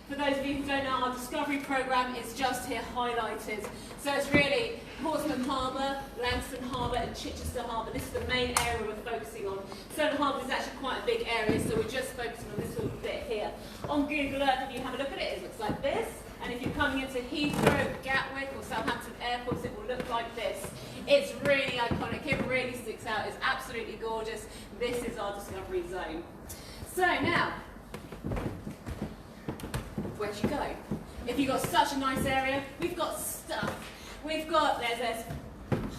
For those of you who don't know, our Discovery programme is just here highlighted. So it's really Portsmouth Harbour, Langston Harbour and Chichester Harbour. This is the main area we're focusing on. Solent Harbours is actually quite a big area, so we're just focusing on this little bit here. On Google Earth, if you have a look at it, it looks like this. And if you're coming into Heathrow, Gatwick or Southampton airports, it will look like this. It's really iconic, it really sticks out, it's absolutely gorgeous. This is our Discovery zone. So now, where'd you go? If you've got such a nice area, we've got stuff. We've got, there's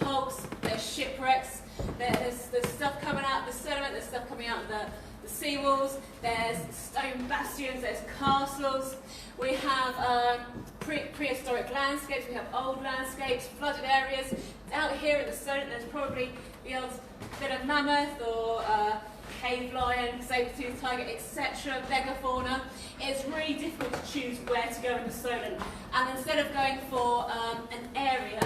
hulks, there's shipwrecks, there's stuff coming out of the sediment, there's stuff coming out of the seawalls, there's stone bastions, there's castles, we have prehistoric landscapes, we have old landscapes, flooded areas. Out here in the Solent, there's probably the old bit of mammoth or cave lion, saber-toothed tiger, etc., megafauna. It's really difficult to choose where to go in the Solent. And instead of going for an area,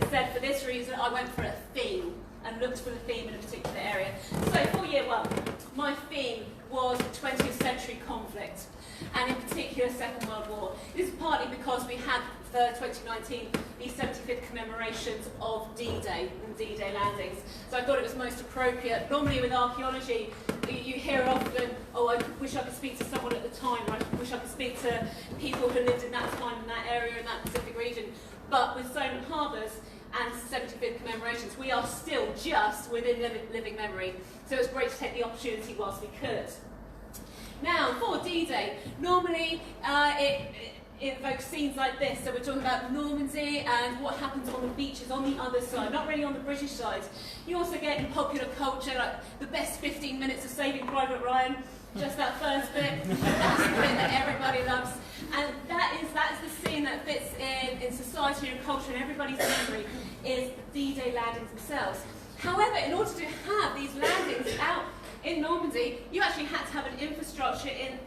instead for this reason, I went for a theme and looked for the theme in a particular area. So for year one, my theme was 20th century conflict, and in particular Second World War. This is partly because we had for 2019 the 75th commemorations of D-Day and D-Day landings. So I thought it was most appropriate. Normally with archaeology, you hear often, oh, I wish I could speak to someone at the time, or I wish I could speak to people who lived in that time, in that area, in that Pacific region. But with Solent Harbours and 75th commemorations, we are still just within living memory. So it's great to take the opportunity whilst we could. Now, for D-Day, normally it evokes scenes like this. So we're talking about Normandy and what happens on the beaches on the other side, not really on the British side. You also get in popular culture, like the best 15 minutes of Saving Private Ryan, just that first bit. That's the bit that everybody loves. And that's the scene that fits in society and culture and everybody's memory, is the D-Day landings themselves. However, in order to have these landings out in Normandy, you actually had to have an infrastructure in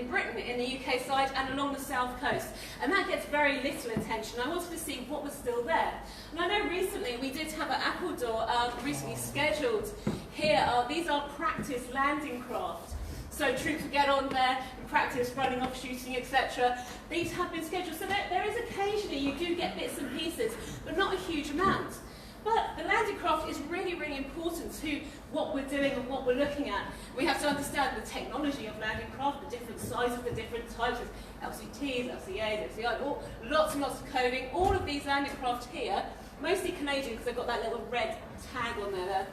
Britain, in the UK side, and along the south coast. And that gets very little attention. I wanted to see what was still there. And I know recently we did have an Appledore recently scheduled here. These are practice landing craft. So troops would get on there and practice running off, shooting, etc. These have been scheduled. So there is occasionally you do get bits and pieces, but not a huge amount. But the landing craft is really, really important to what we're doing and what we're looking at. We have to understand the technology of landing craft, the different sizes, the different types of LCTs, LCAs, LCI, lots and lots of coding. All of these landing craft here, mostly Canadian because they've got that little red tag on there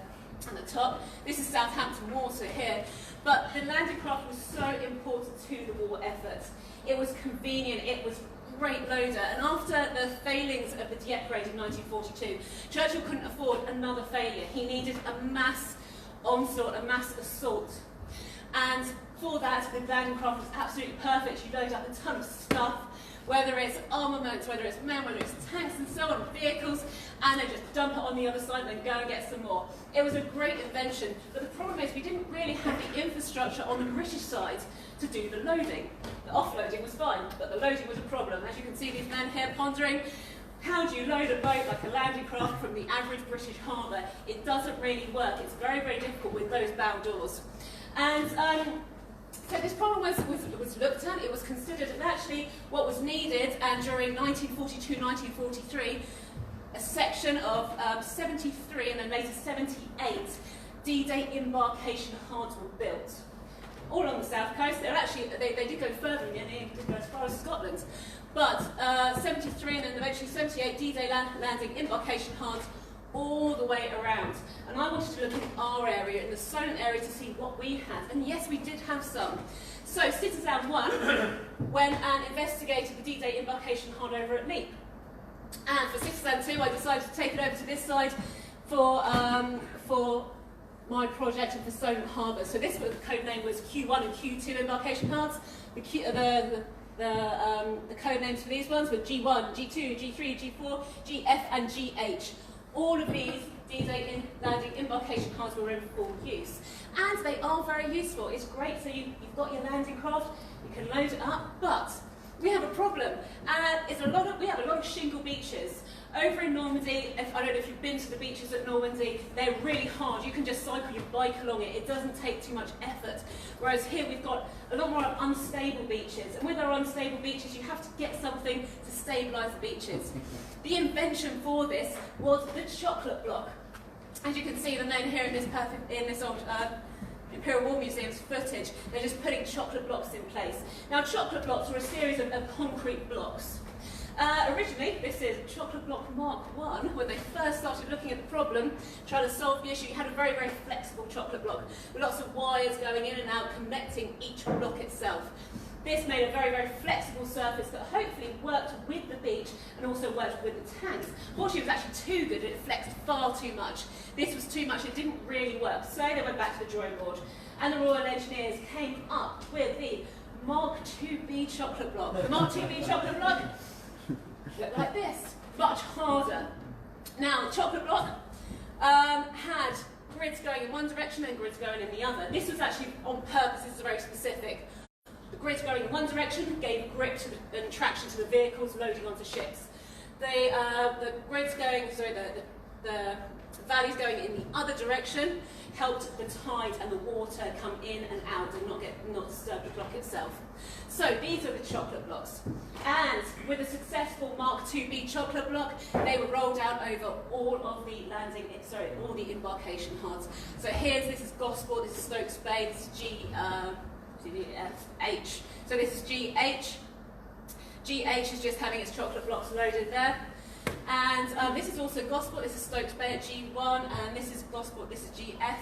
at the top. This is Southampton water here. But the landing craft was so important to the war effort. It was convenient, it was great loader, and after the failings of the Dieppe raid in 1942, Churchill couldn't afford another failure. He needed a mass onslaught, a mass assault. And for that, the landing craft was absolutely perfect. You load up a ton of stuff, whether it's armaments, whether it's men, whether it's tanks and so on, vehicles, and they just dump it on the other side and then go and get some more. It was a great invention, but the problem is we didn't really have the infrastructure on the British side to do the loading. The offloading was fine, but the loading was a problem. As you can see, these men here pondering, how do you load a boat like a landing craft from the average British harbour? It doesn't really work. It's very, very difficult with those bow doors. And so this problem was looked at, it was considered, and actually what was needed, and during 1942-1943, a section of 73 and then later 78 D-Day embarkation hards were built. All on the south coast. They did go further, and they did go as far as Scotland. But 73 and then eventually 78 D-Day landing embarkation hards all the way around. And I wanted to look at our area, in the Solent area, to see what we had. And yes, we did have some. So CITiZAN 1 went and investigated the D-Day embarkation hard over at Leap. And for CITiZAN 2, I decided to take it over to this side for my project and for Solent Harbours. So this code name was Q1 and Q2 embarkation hards. The code names for these ones were G1, G2, G3, G4, GF and GH. All of these D-Day landing embarkation hards were in full use. And they are very useful. It's great, so you've got your landing craft, you can load it up, but we have a problem. We have a lot of shingle beaches Over in Normandy, I don't know if you've been to the beaches at Normandy, they're really hard. You can just cycle your bike along it. It doesn't take too much effort. Whereas here we've got a lot more unstable beaches. And with our unstable beaches, you have to get something to stabilise the beaches. The invention for this was the chocolate block. As you can see, the men here in this old Imperial War Museum's footage, they're just putting chocolate blocks in place. Now, chocolate blocks are a series of concrete blocks. Originally, this is chocolate block Mark I. When they first started looking at the problem, trying to solve the issue, you had a very, very flexible chocolate block with lots of wires going in and out connecting each block itself. This made a very, very flexible surface that hopefully worked with the beach and also worked with the tanks. Fortunately, it was actually too good and it flexed far too much. This was too much, it didn't really work. So they went back to the drawing board and the Royal Engineers came up with the Mark IIB chocolate block. The Mark IIB chocolate block looked like this, much harder. Now, the chocolate block had grids going in one direction and grids going in the other. This was actually on purpose, this is very specific. The grids going in one direction gave grip to and traction to the vehicles loading onto ships. The grids going, the valleys going in the other direction helped the tide and the water come in and out and not disturb the block itself. So these are the chocolate blocks. And with a successful Mark IIB chocolate block, they were rolled out over all of the all the embarkation hards. So this is Gosport, this is Stokes Bay, this is GH. So this is GH. GH is just having its chocolate blocks loaded there. And this is also Gosport, this is Stokes Bay at G1, and this is Gosport, this is GF.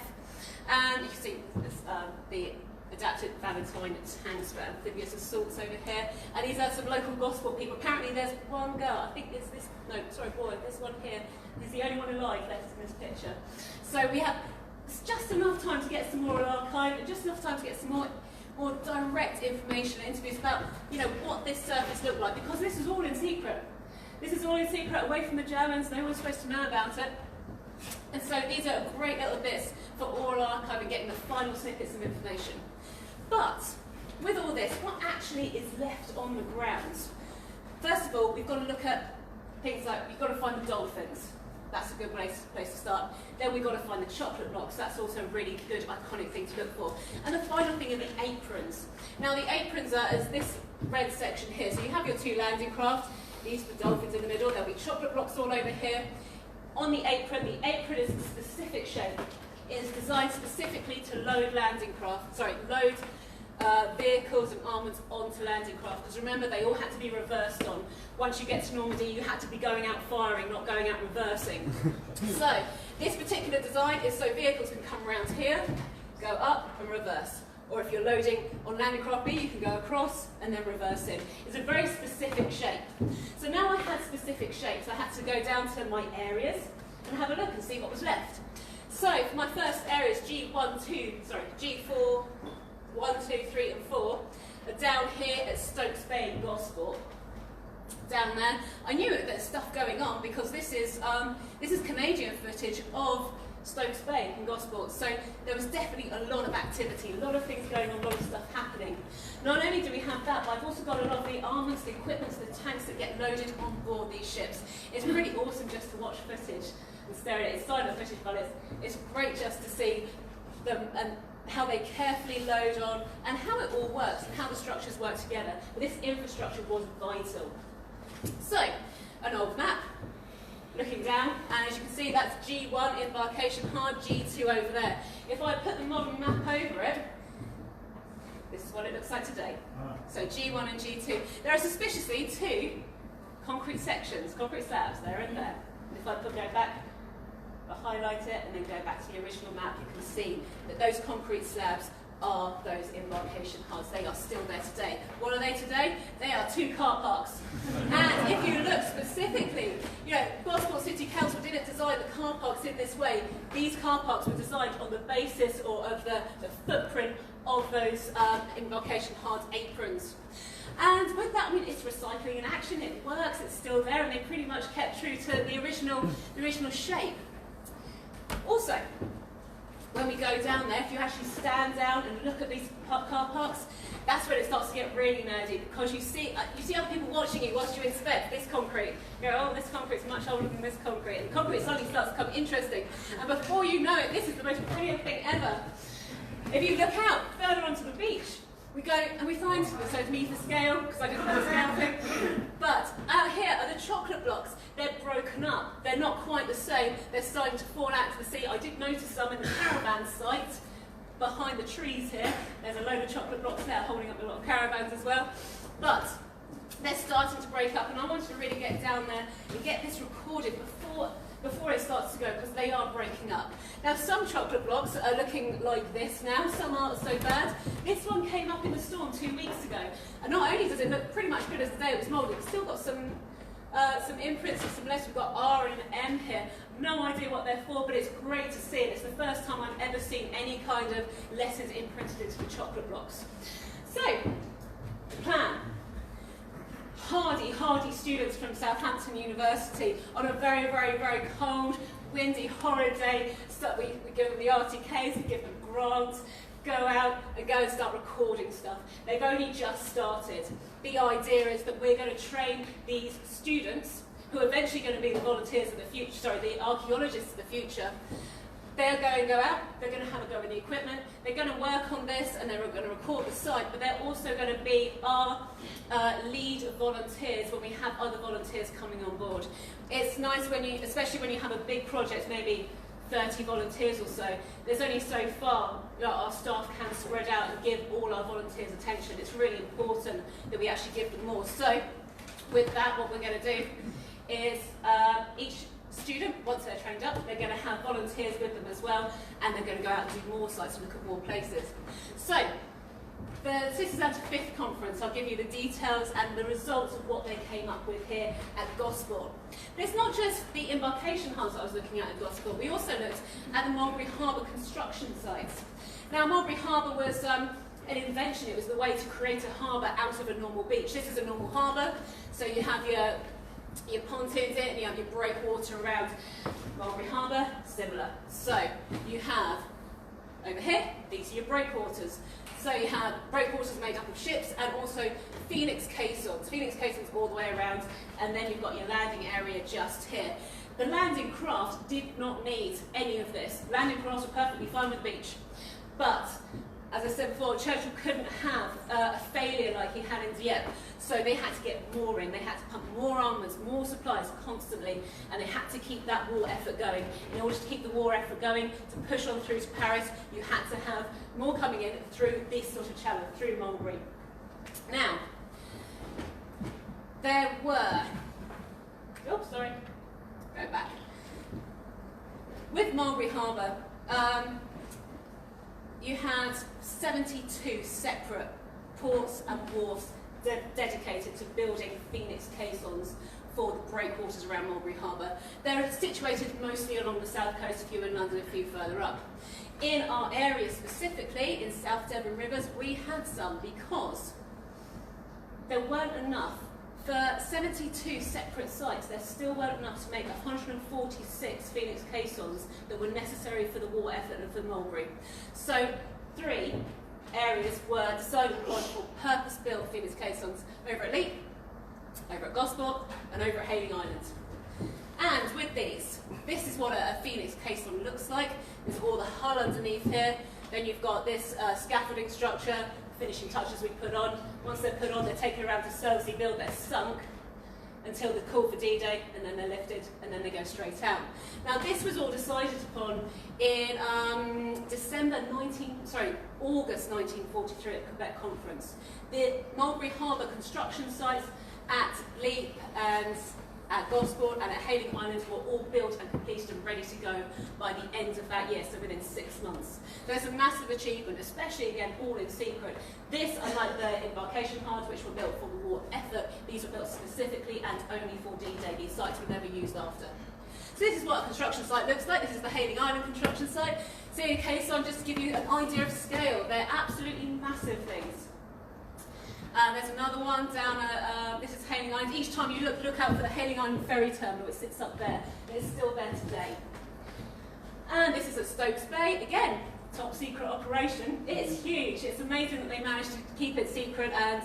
And you can see this, the adapted Valentine tanks for amphibious assaults over here. And these are some local Gosport people. Apparently there's one girl, I think it's this, no, sorry, boy, this one here. He's the only one alive left in this picture. So we have just enough time to get some more archive, and just enough time to get some more direct information and interviews about, what this surface looked like, because this is all in secret. This is all in secret, away from the Germans. No one's supposed to know about it. And so these are great little bits for oral archive and getting the final snippets of information. But with all this, what actually is left on the ground? First of all, we've got to look at things like, we've got to find the dolphins. That's a good place to start. Then we've got to find the chocolate blocks. That's also a really good, iconic thing to look for. And the final thing are the aprons. Now, the aprons are as this red section here. So you have your two landing craft. These are the dolphins in the middle. There'll be chocolate blocks all over here. On the apron is a specific shape. It is designed specifically to load vehicles and armaments onto landing craft. Because remember, they all had to be reversed on. Once you get to Normandy, you had to be going out firing, not going out reversing. So this particular design is so vehicles can come around here, go up and reverse. Or if you're loading on landing craft B, you can go across and then reverse in. It's a very specific shape. So now I had specific shapes, I had to go down to my areas and have a look and see what was left. So for my first areas, G4, 1, 2, 3 and 4, are down here at Stokes Bay and Gosport. Down there, I knew that there's stuff going on because this is Canadian footage of Stokes Bay and Gosport. So there was definitely a lot of activity, a lot of things going on, a lot of stuff happening. Not only do we have that, but I've also got a lot of the armaments, the equipment, the tanks that get loaded on board these ships. It's really awesome just to watch footage and stare at it. It's silent footage, but it's great just to see them and how they carefully load on and how it all works and how the structures work together. But this infrastructure was vital. So, an old map. Looking down, and as you can see, that's G1 embarkation hard, G2 over there. If I put the modern map over it, this is what it looks like today. So G1 and G2. There are suspiciously two concrete sections, concrete slabs, there and there. And if I go back, I highlight it, and then go back to the original map, you can see that those concrete slabs are those embarkation hards. They are still there today. What are they today? They are two car parks. And if you look specifically, Gosport City Council didn't design the car parks in this way. These car parks were designed on the basis or of the footprint of those embarkation hard aprons. And with that, it's recycling in action. It works. It's still there, and they pretty much kept true to the original shape. Also, when we go down there, if you actually stand down and look at these car parks, that's when it starts to get really nerdy, because you see other people watching you whilst you inspect this concrete. You go, oh, this concrete's much older than this concrete, and the concrete suddenly starts to become interesting. And before you know it, this is the most brilliant thing ever. If you look out further onto the beach, we go and we find, so it's me for scale, because I didn't know the scale thing, but out here are the chocolate blocks. They're broken up. They're not quite the same. They're starting to fall out to the sea. I did notice some in the caravan site behind the trees here. There's a load of chocolate blocks there holding up a lot of caravans as well. But they're starting to break up, and I wanted to really get down there and get this recorded before it starts to go, because they are breaking up. Now, some chocolate blocks are looking like this now, some aren't so bad. This one came up in the storm 2 weeks ago, and not only does it look pretty much good as the day it was moulded, it's still got some imprints of some letters. We've got R and M here. No idea what they're for, but it's great to see, and it's the first time I've ever seen any kind of letters imprinted into the chocolate blocks. So, the plan. Hardy students from Southampton University on a very, very, very cold, windy, horrid day. So we give them the RTKs, we give them grants, go out and go and start recording stuff. They've only just started. The idea is that we're going to train these students, who are eventually going to be the volunteers of the future, the archaeologists of the future. They're going to go out, they're going to have a go with the equipment, they're going to work on this, and they're going to record the site, but they're also going to be our lead volunteers when we have other volunteers coming on board. It's nice when you, especially when you have a big project, maybe 30 volunteers or so, there's only so far our staff can spread out and give all our volunteers attention. It's really important that we actually give them more. So with that, what we're going to do is each student, once they're trained up, they're going to have volunteers with them as well, and they're going to go out and do more sites and look at more places. So, the CITiZAN 5th conference, I'll give you the details and the results of what they came up with here at Gosport. There's not just the embarkation hulls I was looking at Gosport, we also looked at the Mulberry Harbour construction sites. Now, Mulberry Harbour was an invention. It was the way to create a harbour out of a normal beach. This is a normal harbour, so you have your pontoons in, you have your breakwater around. Mulberry Harbour, similar. So you have, over here, these are your breakwaters. So you have breakwaters made up of ships and also Phoenix caissons. Phoenix caissons all the way around, and then you've got your landing area just here. The landing craft did not need any of this. Landing crafts were perfectly fine with the beach. But, as I said before, Churchill couldn't have a failure like he had in Dieppe, so they had to get more in. They had to pump more armaments, more supplies constantly, and they had to keep that war effort going. In order to keep the war effort going, to push on through to Paris, you had to have more coming in through this sort of channel, through Mulberry. Now, there were, go back. With Mulberry Harbour, you had 72 separate ports and wharfs dedicated to building Phoenix caissons for the breakwaters around Mulberry Harbour. They're situated mostly along the south coast, a few in London, a few further up. In our area specifically, in South Devon Rivers, we had some because there weren't enough. For 72 separate sites, there still weren't enough to make 146 Phoenix caissons that were necessary for the war effort and for Mulberry. So 3 areas were decided upon for purpose-built Phoenix caissons: over at Leek, over at Gosport, and over at Hayling Island. And with these, this is what a Phoenix caisson looks like. There's all the hull underneath here. Then you've got this scaffolding structure, finishing touches we put on. Once they're put on, they're taken around to Selsey Build, they're sunk until the call for D-Day, and then they're lifted, and then they go straight out. Now, this was all decided upon in August 1943 at Quebec Conference. The Mulberry Harbour construction sites at Leap and at Gosport and at Hayling Island were all built and completed and ready to go by the end of that year, so within 6 months. So it's a massive achievement, especially, again, all in secret. This, unlike the embarkation hulls, which were built for the war effort, these were built specifically and only for D-Day. These sites were never used after. So this is what a construction site looks like. This is the Hayling Island construction site. So in caisson, just to give you an idea of scale, they're absolutely massive things. There's another one down at, this is Hayling Island. Each time you look out for the Hayling Island ferry terminal, it sits up there. It's still there today. And this is at Stokes Bay, again, top secret operation. It's huge. It's amazing that they managed to keep it secret and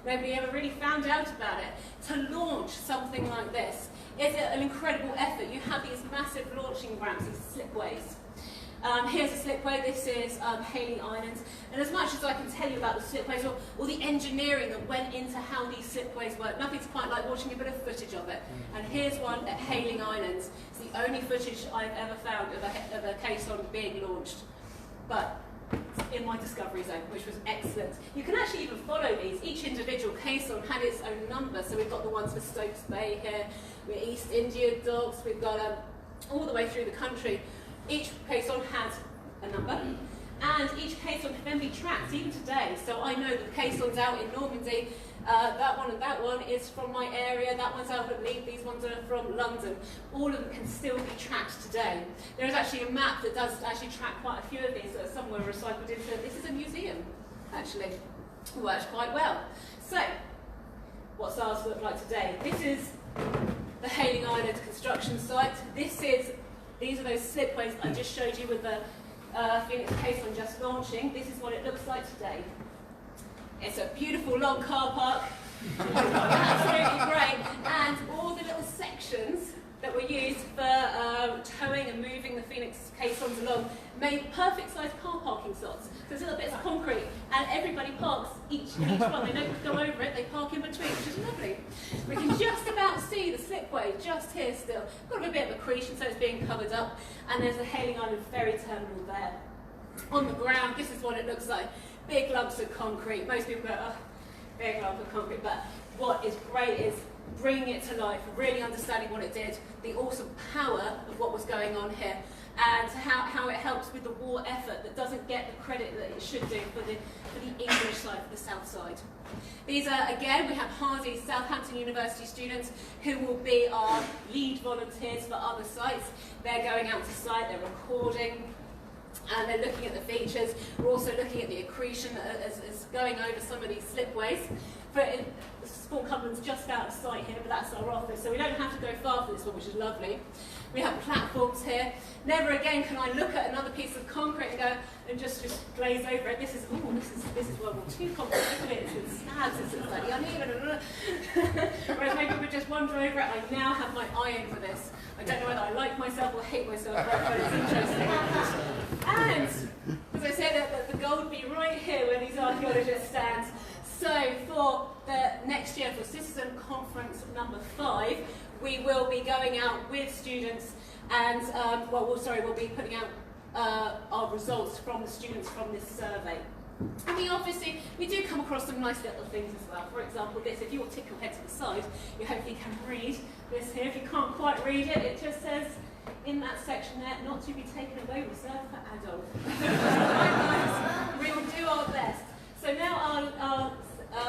nobody ever really found out about it. To launch something like this is an incredible effort. You have these massive launching ramps, these slipways. Here's a slipway. This is Hayling Island. And as much as I can tell you about the slipways or the engineering that went into how these slipways work, nothing's quite like watching a bit of footage of it. And here's one at Hayling Island. It's the only footage I've ever found of a caisson being launched. But it's in my discovery zone, which was excellent. You can actually even follow these. Each individual caisson had its own number. So we've got the ones for Stokes Bay here, we're East India docks, we've got all the way through the country. Each caisson had a number, and each caisson can then be tracked, even today. So I know the caissons out in Normandy, that one and that one is from my area, that one's out at Leeds, these ones are from London. All of them can still be tracked today. There is actually a map that does actually track quite a few of these that are somewhere recycled into. This is a museum, actually. It works quite well. So, what's ours look like today? This is the Hayling Island construction site. These are those slipways that I just showed you with the Phoenix caisson just launching. This is what it looks like today. It's a beautiful long car park, absolutely great, and all the little sections that were used for towing and moving the Phoenix caissons along made perfect sized car parking slots. So there's little bits of concrete, and everybody parks each one. They don't go over it, they park in between, which is lovely. We can just about see the slipway just here still. Got a bit of accretion, so it's being covered up, and there's the Hayling Island ferry terminal there. On the ground, this is what it looks like. Big lumps of concrete. Most people go, oh, big lump of concrete, but what is great is bringing it to life, really understanding what it did, the awesome power of what was going on here, and how it helps with the war effort that doesn't get the credit that it should do for the English side, for the south side. These are, again, we have Hardy, Southampton University students who will be our lead volunteers for other sites. They're going out to site, they're recording, and they're looking at the features. We're also looking at the accretion as going over some of these slipways. Sport Cumberland's just out of sight here, but that's our office, so we don't have to go far for this one, which is lovely. We have platforms here. Never again can I look at another piece of concrete and go and just glaze over it. This is World War II concrete. Look at it, it's slabs, it's bloody uneven. Whereas maybe we just wander over it. I now have my eye in for this. I don't know whether I like myself or hate myself, but it's interesting. And as I said, the gold be right here where these archaeologists stand. So for the next year, for CITiZAN Conference number 5, we will be going out with students and, we'll be putting out our results from the students from this survey. And we do come across some nice little things as well. For example, this, if you'll tick your head to the side, you hopefully can read this here. If you can't quite read it, it just says in that section there, not to be taken away, reserved for adults. We will do our best. So now I'll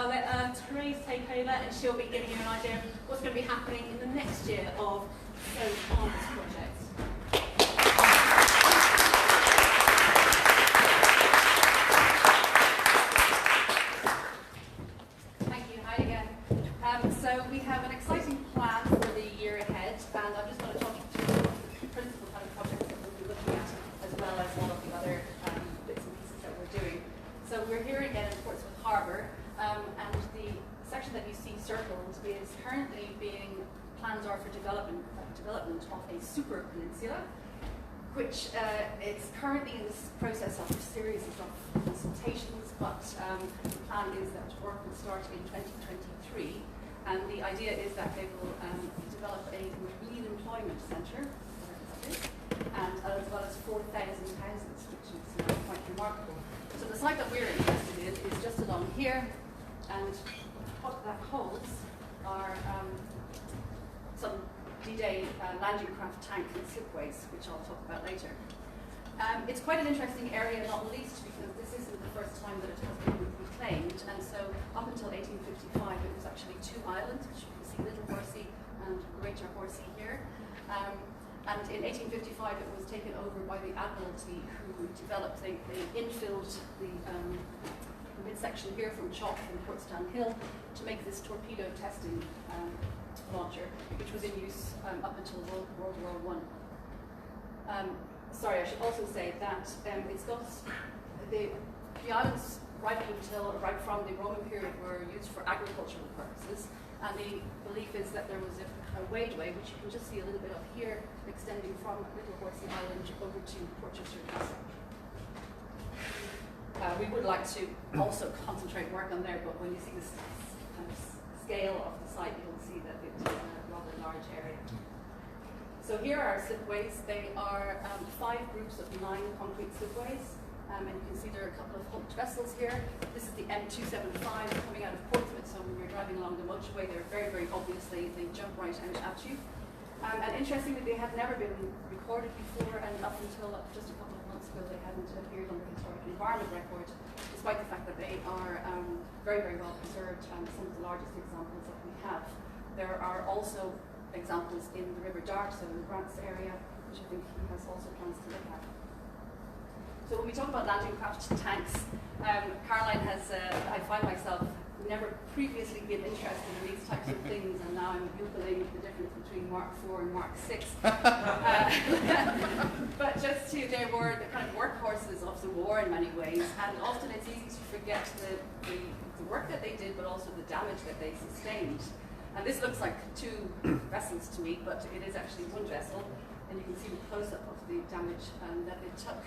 let Therese take over, and she'll be giving you an idea of what's going to be happening in the next year of Solent Harbours project. Thank you. Hi again. So we have an exciting plan for the year ahead, and I'm just going to talk you through the principal kind of projects that we'll be looking at, as well as all of the other bits and pieces that we're doing. So we're here again in Portsmouth Harbour. And the section that you see circled is currently plans are for development of a super peninsula, which is currently in this process of a series of consultations, but the plan is that work will start in 2023, and the idea is that they will develop a marine employment centre, and as well as 4,000 houses, which is quite remarkable. So the site that we're interested in is just along here. And what that holds are some D-Day landing craft tank and slipways, which I'll talk about later. It's quite an interesting area, not least because this isn't the first time that it has been reclaimed. And so up until 1855, it was actually 2 islands, which you can see Little Horsey and Greater Horsey here. And in 1855, it was taken over by the Admiralty, who developed, they infilled the midsection here from chalk from Portsmouth Hill to make this torpedo testing launcher, which was in use up until World War I. sorry, I should also say that it's got the islands right from the Roman period were used for agricultural purposes, and the belief is that there was a wadeway, which you can just see a little bit of here, extending from Little Horsey Island over to Portsmouth Castle. We would like to also concentrate work on there, but when you see this kind of scale of the site, you'll see that it's a rather large area. So here are our slipways. They are 5 groups of 9 concrete slipways. And you can see there are a couple of humped vessels here. This is the M275 coming out of Portsmouth, so when you're driving along the motorway, they're very, very obvious. They jump right out at you. And interestingly, they had never been recorded before, and up until just a couple of months ago, they hadn't appeared on the Historical Environment Record, despite the fact that they are very, very well preserved and some of the largest examples that we have. There are also examples in the River Dart, so in the Grants area, which I think he has also plans to look at. So when we talk about landing craft tanks, Caroline has, I find myself never previously been interested in these types of things, and now I'm Googling the difference between Mark IV and Mark VI. But just to, they were the kind of workhorses of the war in many ways, and often it's easy to forget the work that they did, but also the damage that they sustained. And this looks like 2 vessels to me, but it is actually 1 vessel, and you can see the close-up of the damage that it took.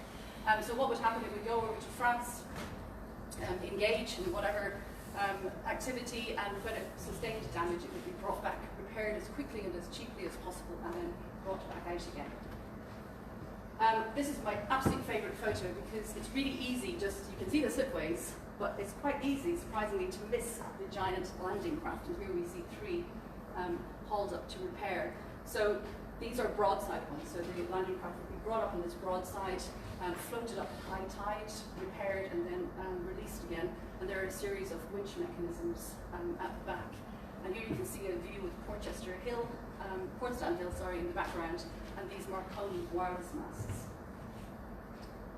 So what would happen, it would go over to France, engage in whatever activity, and when it sustained damage, it would be brought back, repaired as quickly and as cheaply as possible, and then brought back out again. This is my absolute favourite photo because it's really easy, you can see the slipways, but it's quite easy, surprisingly, to miss the giant landing craft, and here we see 3 hauled up to repair. So these are broadside ones, so the landing craft would be brought up on this broadside, floated up high tide, repaired, and then released again. And there are a series of winch mechanisms at the back. And here you can see a view of Portstand Hill, in the background, and these Marconi wireless masts.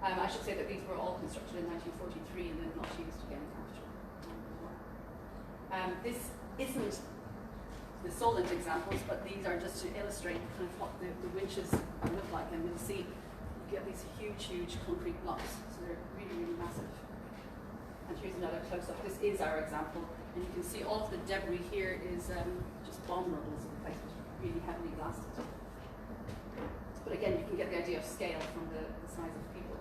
I should say that these were all constructed in 1943 and then not used again after the war. This isn't the Solent examples, but these are just to illustrate kind of what the winches look like, and you'll see get these huge concrete blocks, so they're really, really massive. And here's another close-up. This is our example, and you can see all of the debris here is just bomb rubble, so the place was really heavily blasted. But again, you can get the idea of scale from the size of people.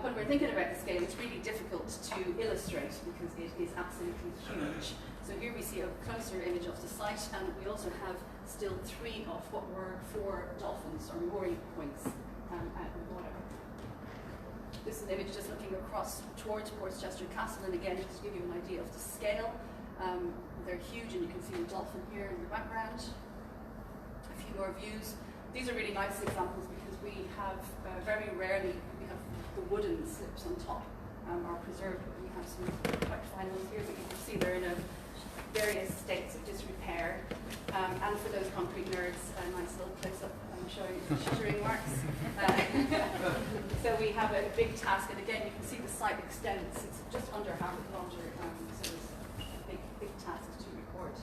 When we're thinking about the scale, it's really difficult to illustrate because it is absolutely huge. So here we see a closer image of the site, and we also have still 3 of what were 4 dolphins or mooring points out in the water. This is an image just looking across towards Portsmouth Castle, and again, just to give you an idea of the scale. They're huge, and you can see a dolphin here in the background. A few more views. These are really nice examples because we have very rarely, we have the wooden slips on top are preserved, but we have some quite fine ones here that you can see they're in various states of disrepair. And for those concrete nerds, a nice little close-up showing shuttering marks. So we have a big task, and again, you can see the site extends. It's just under half a kilometre, so it's a big task to record.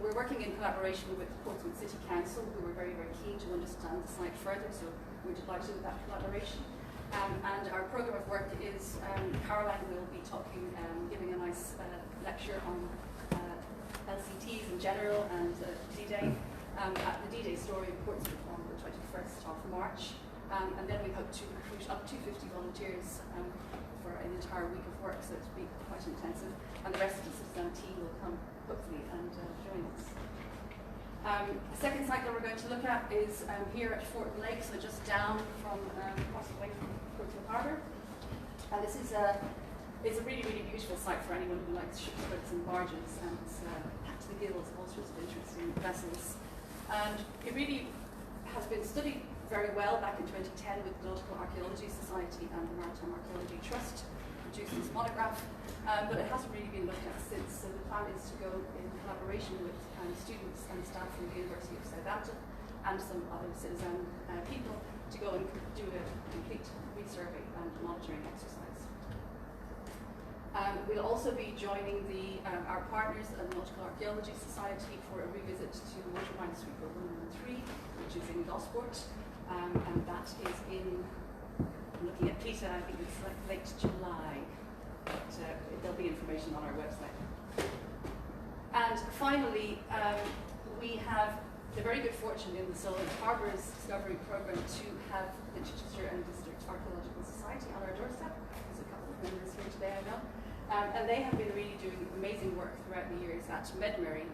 We're working in collaboration with Portsmouth City Council, who were very, very keen to understand the site further, so we're delighted with that collaboration. And our programme of work is, Caroline will be talking, giving a nice lecture on LCTs in general and D-Day at the D-Day story in Portsmouth on the 21st of March. And then we hope to recruit up to 50 volunteers for an entire week of work, so it'll be quite intensive. And the rest of the CITiZAN team will come, hopefully, and join us. The second site that we're going to look at is here at Fort Lake, so just down from across the way from Solent Harbour. And this is it's a really, really beautiful site for anyone who likes shipwrecks and barges, and it's packed to the gills of all sorts of interesting vessels. And it really has been studied very well back in 2010 with the Nautical Archaeology Society and the Maritime Archaeology Trust, produced this monograph, but it hasn't really been looked at since. So the plan is to go in collaboration with students and staff from the University of Southampton and some other CITiZAN people to go and do a complete resurvey and monitoring exercise. We'll also be joining our partners at the Nautical Archaeology Society for a revisit to the waterline sweeper 1 and 3, which is in Gosport. and that is in, I'm looking at Peter, I think it's like late July. But, there'll be information on our website. And finally, we have the very good fortune in the Solent Harbours Discovery Programme to have the Chichester and District Archaeological Society on our doorstep. There's a couple of members here today, I know. And they have been really doing amazing work throughout the years at Medmerry,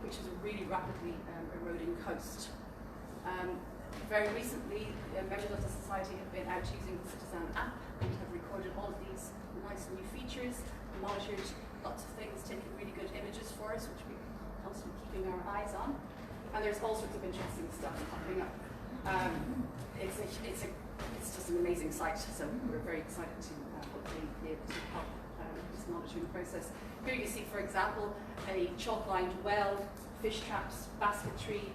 which is a really rapidly eroding coast. Very recently, members of the Society have been out using the CITiZAN app and have recorded all of these nice new features, monitored lots of things, taken really good images for us, which we're constantly keeping our eyes on. And there's all sorts of interesting stuff popping up. It's just an amazing site, so we're very excited to hopefully be able to help this monitoring process. Here you see, for example, a chalk-lined well, fish traps, basketry.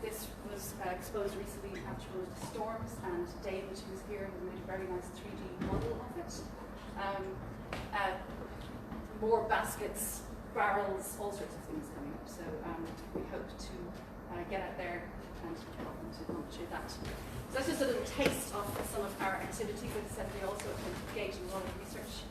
This was exposed recently after one of the storms, and David, who's here, made a very nice 3D model of it. More baskets, barrels, all sorts of things coming up. So we hope to get out there and help them to monitor that. So that's just a little taste of some of our activities. As I said, we also engage in a lot of research